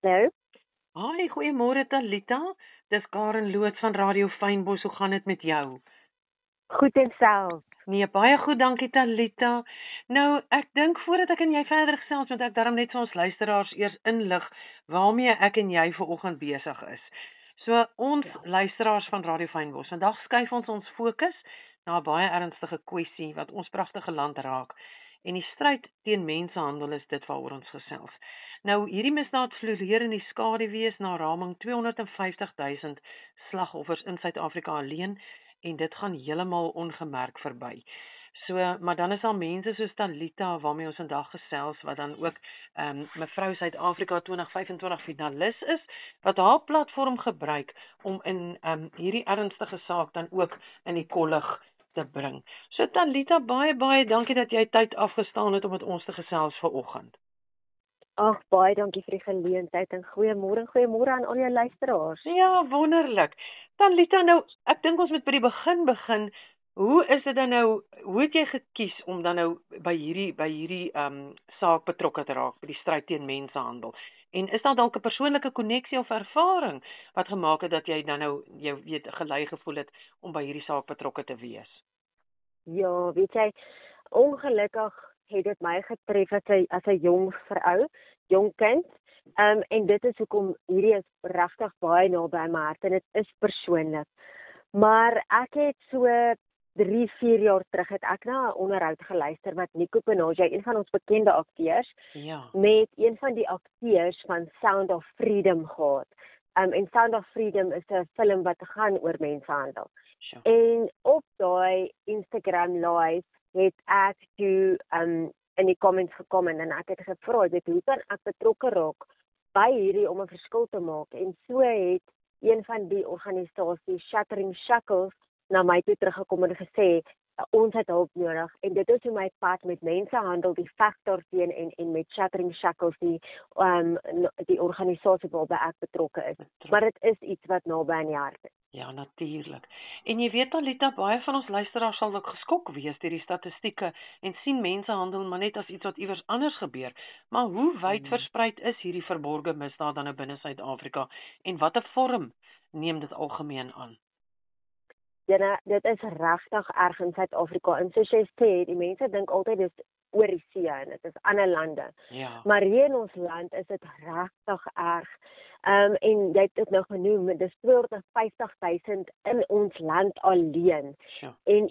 Hallo, Hi, goeiemôre Talita. Dis Karen Loots van Radio Fynbos. Hoe gaan dit met jou? goed en self. Nee, baie goed, dankie Talita. Nou, ek dink voordat ek en jy verder gesels, moet ek daarom net vir ons luisteraars eers inlig waarmee ek en jy vanoggend besig is. So ons luisteraars van Radio Fynbos, vandag skuif ons fokus na 'n baie ernstige kwessie wat ons pragtige land raak. En die stryd teen mensenhandel is dit waaroor ons gesels. Nou, hierdie misdaad floreer in die skaduwees na raming 250 000 slagoffers in Suid-Afrika alleen en dit gaan heeltemal ongemerk verby. So, maar dan is daar mense soos Talita waarmee ons vandag gesels wat dan ook mevrou Suid-Afrika 2025 finalis is wat haar platform gebruik om in hierdie ernstige saak dan ook in die kollig te bring. So Talita, baie dankie dat jy tyd afgestaan het om met ons te gesels vanoggend. Ag, baie dankie vir die geleentheid en goeiemôre aan al jou luisteraars. Ja, wonderlik. Talita, nou, ek dink ons moet by die begin. Hoe is dit dan nou, hoe het jy gekies om dan nou by hierdie saak betrokke te raak, by die stryd teen mensenhandel? En is daar dalk 'n persoonlike koneksie of ervaring wat gemaak het dat jy dan nou jy weet gelei gevoel het om by hierdie saak betrokke te wees? Ja, weet jy, ongelukkig het dit my getref as 'n jong kind. En dit is hoekom hierdie is regtig baie naby aan my hart en dit is persoonlik. Maar ek het so 3-4 jaar terug het ek na 'n onderhoud geluister wat Nico Penaja, een van ons bekende akteurs, met een van die akteurs van Sound of Freedom gehad. En Sound of Freedom is 'n film wat gaan oor mensenhandel. Sure. En op daai Instagram live het ek toe in die comments gekom en ek het gevra, hoe kan ek betrokke raak by hierdie om 'n verskil te maak? En so het een van die organisasies, Shattering Shackles, na my toe teruggekom en gesê, ons het hulp nodig. En dit is hoe my pad met mensenhandel, die veg daarteen en met Shattering Shackles, die organisasie waarby ek betrokke is. Maar dit is iets wat naby aan die hart is. Ja, natuurlik. En jy weet Talita, baie van ons luisteraars sal ook geskok wees deur die statistieke en sien mensenhandel maar net as iets wat iewers anders gebeur. Maar hoe wyd verspreid is hierdie verborgde misdaad dan binne Suid-Afrika en watter vorm neem dit algemeen aan? Ja, dit is regtig erg in Suid-Afrika. En soos jy sê, die mense dink altyd dis oor die see en dit is ander lande. Ja. Maar hier in ons land is dit regtig erg. En jy het dit nou genoem, dis 250 000 in ons land alleen. Ja. En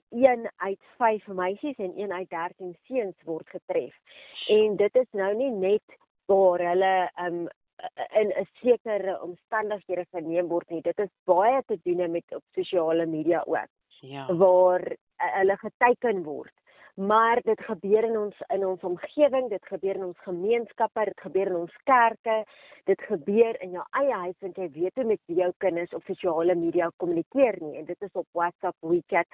een uit 5 meisies en 1 uit 13 seuns word getref. En dit is nou nie net waar hulle in 'n sekere omstandighede geneem word nie. Dit is baie te doen met op sosiale media ook. Ja. Waar hulle geteken word. Maar dit gebeur in ons omgewing, dit gebeur in ons gemeenskappe, dit gebeur in ons kerke, dit gebeur in jou eie huis want jy weet hoe met jou kinders op sosiale media kommunikeer nie. En dit is op WhatsApp, WeChat,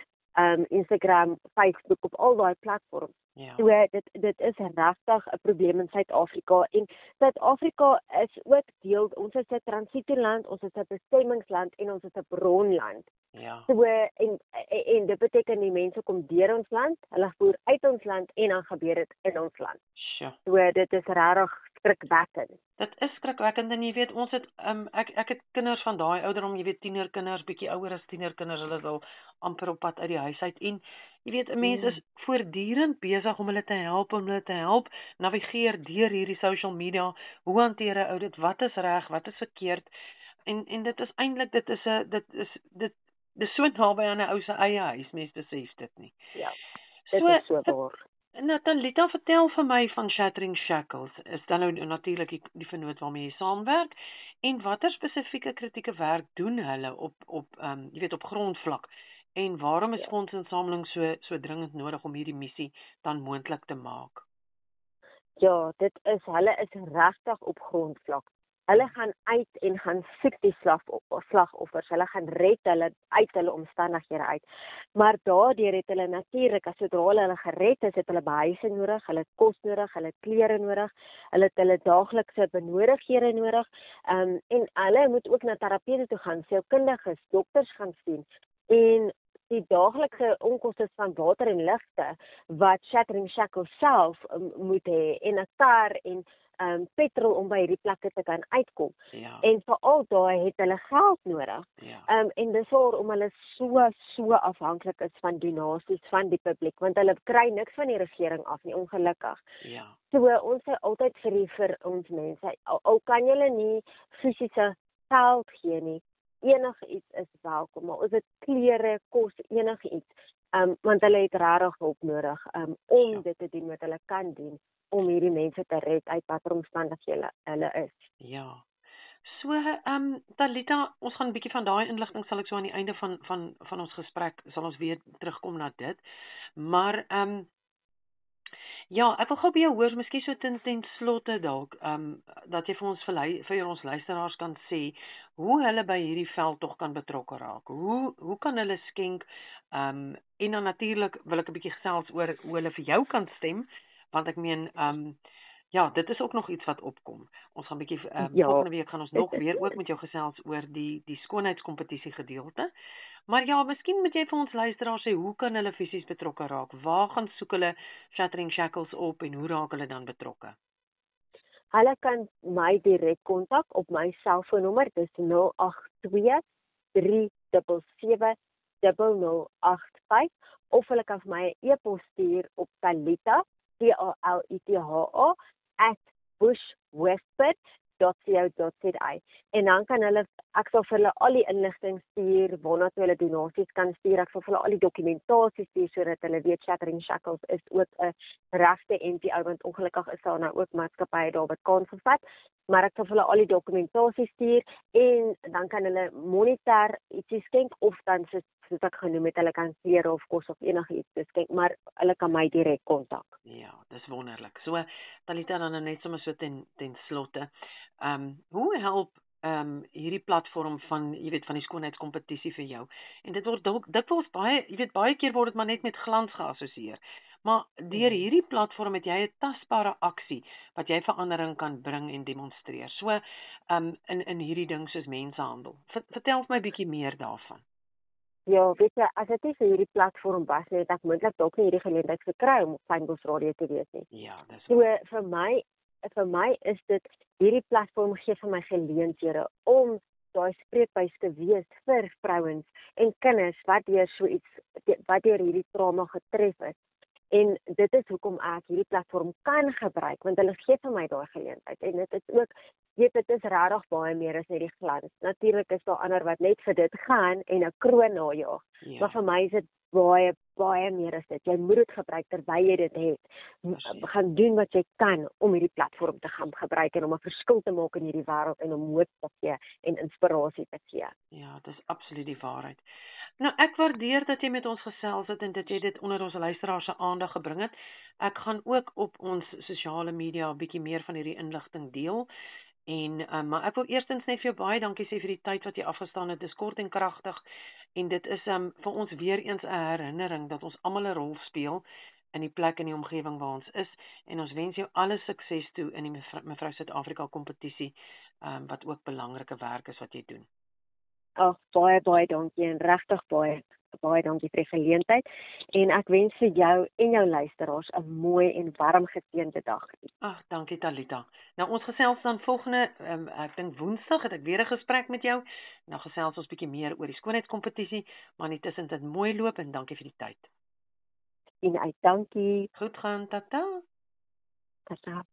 Instagram, Facebook, op al daai platforms. Ja. So dit is regtig 'n probleem in Suid-Afrika en Suid-Afrika is ook deel, ons is 'n transitoland, ons is 'n bestemmingsland en ons is 'n bronland. Ja. So en dit beteken die mense kom deur ons land, hulle voer uit ons land en dan gebeur dit in ons land. Sure. So dit is regtig skrikwekkend. Dit is skrikwekkend en jy weet ons het ek het kinders van daai ouderdom, jy weet tienerkinders, bietjie ouer as tienerkinders, hulle is al amper op pad uit die huis uit en jy weet 'n mens is voortdurend besig om hulle te help navigeer deur hierdie social media. Hoe hanteer 'n ou dit? Wat is reg? Wat is verkeerd? En dit is eintlik dit is so naby aan 'n ou se eie huis, mense besef dit nie. Ja. Dit is so waar. Natalita, vertel vir my van Shattering Shackles. Is dan nou natuurlik die vernoot waarmee jy saamwerk en watter spesifieke kritieke werk doen hulle op jy weet op grondvlak en waarom is fondsinsameling so dringend nodig om hierdie missie dan moontlik te maak? Ja, hulle is regtig op grondvlak. Hulle gaan uit en gaan soek die slagoffers. Hulle gaan red hulle uit hulle omstandighede uit. Maar daardeur het hulle natuurlik, as sodra hulle gered is, het hulle behuising nodig, hulle het kos nodig, hulle het klere nodig, hulle het hulle daaglikse benodighede nodig. En hulle moet ook na terapeute toe gaan, sielkundiges, dokters gaan sien. En die daaglikse onkoste van water en ligte wat Shattering Shackles self moet hê en 'n kar en petrol om by hierdie plekke te kan uitkom. Ja. En veral daar het hulle geld nodig. Ja. En dis waarom hulle so afhanklik is van donasies van die publiek, want hulle kry niks van die regering af nie, ongelukkig. Ja. So ons sê altyd vir ons mense, al kan julle nie fisiese geld gee nie, enige iets is welkom, maar is dit klere, kos, enige iets, want hulle het regtig hulp nodig, om dit te doen wat hulle kan doen, om hierdie mense te red uit watter omstandighede hulle is. Ja. So, Talita, ons gaan 'n bietjie van daai inligting sal ek so aan die einde van ons gesprek sal ons weer terugkom na dit. Maar ja, ek wil gou by jou hoor, miskien so ten slotte dalk, dat jy vir ons luisteraars kan sê hoe hulle by hierdie veldtog kan betrokke raak. Hoe kan hulle skenk? En dan natuurlik wil ek 'n bietjie gesels oor hoe hulle vir jou kan stem, want ek meen ja, dit is ook nog iets wat opkom. Ons gaan 'n bietjie volgende week gaan ons nog weer ook met jou gesels oor die skoonheidskompetisie gedeelte. Maar ja, miskien moet jy vir ons luisteraars sê hoe kan hulle fisies betrokke raak? Waar gaan soek hulle Shattering Shackles op en hoe raak hulle dan betrokke? Hulle kan my direk kontak op my selfoonnommer, dis 082 377 0085 of hulle kan vir my 'n e-pos stuur op Talita talita@bushwestbit.co.za en dan kan hulle, ek sal vir hulle al die inligting stuur, waarna toe hulle donasies kan stuur, ek sal vir hulle al die dokumentasie stuur, sodat hulle weet Shattering Shackles is ook 'n regte NPO, want ongelukkig is daar nou ook maatskappye daar wat kans gevat, maar ek sal vir hulle al die dokumentasie stuur, en dan kan hulle monetêr ietsie skenk, of dan soos ek genoem het, hulle kan klere of kos of enige iets skenk, maar hulle kan my direk kontak. Ja, dis wonderlik. So, Talita, dan net sommer so ten slotte. Hoe help hierdie platform van, jy weet, van die skoonheidskompetisie vir jou? En dit word dikwels baie keer word dit maar net met glans geassosieer. Maar deur hierdie platform het jy 'n tasbare aksie wat jy verandering kan bring en demonstreer. So, in hierdie ding soos mensenhandel. Vertel my 'n bietjie meer daarvan. Ja, weet jy, as dit nie vir hierdie platform was nie, het ek moontlik dalk nie hierdie geleentheid gekry om op Fynbos Radio te wees nie. Ja, dis so vir my is dit, hierdie platform gee vir my geleenthede om daai spreekbuis te wees vir vrouens en kinders wat deur hierdie trauma getref is. En dit is hoekom ek hierdie platform kan gebruik, want hulle gee vir my daai geleentheid. En dit is ook, dit is regtig baie meer as net die glans. Natuurlik is daar ander wat net vir dit gaan en 'n kroon najag. Ja. Maar vir my is dit baie meer as dit. Jy moet dit gebruik terwyl jy dit het. Gaan doen wat jy kan om hierdie platform te gaan gebruik en om 'n verskil te maak in hierdie wêreld en om hoop te gee en inspirasie te gee. Ja, dis absoluut die waarheid. Nou, ek waardeer dat jy met ons gesels het en dat jy dit onder ons luisteraars se aandag gebring het. Ek gaan ook op ons sosiale media 'n bietjie meer van hierdie inligting deel. En maar ek wil eerstens net vir jou baie dankie sê vir die tyd wat jy afgestaan het. Dis kort en kragtig en dit is vir ons weer eens 'n herinnering dat ons almal 'n rol speel in die plek en die omgewing waar ons is, en ons wens jou alle sukses toe in die Mevrou Suid-Afrika kompetisie, wat ook belangrike werk is wat jy doen. Ag, baie dankie en regtig baie dankie vir die geleentheid, en ek wens vir jou en jou luisteraars 'n mooi en warm geseënde dag. Ag, dankie Talita. Nou ons gesels dan volgende, ek dink Woensdag het ek weer 'n gesprek met jou. Nou gesels ons bietjie meer oor die skoonheidskompetisie, maar intussen dit mooi loop en dankie vir die tyd. En dankie. Goed gaan, tata. Tata.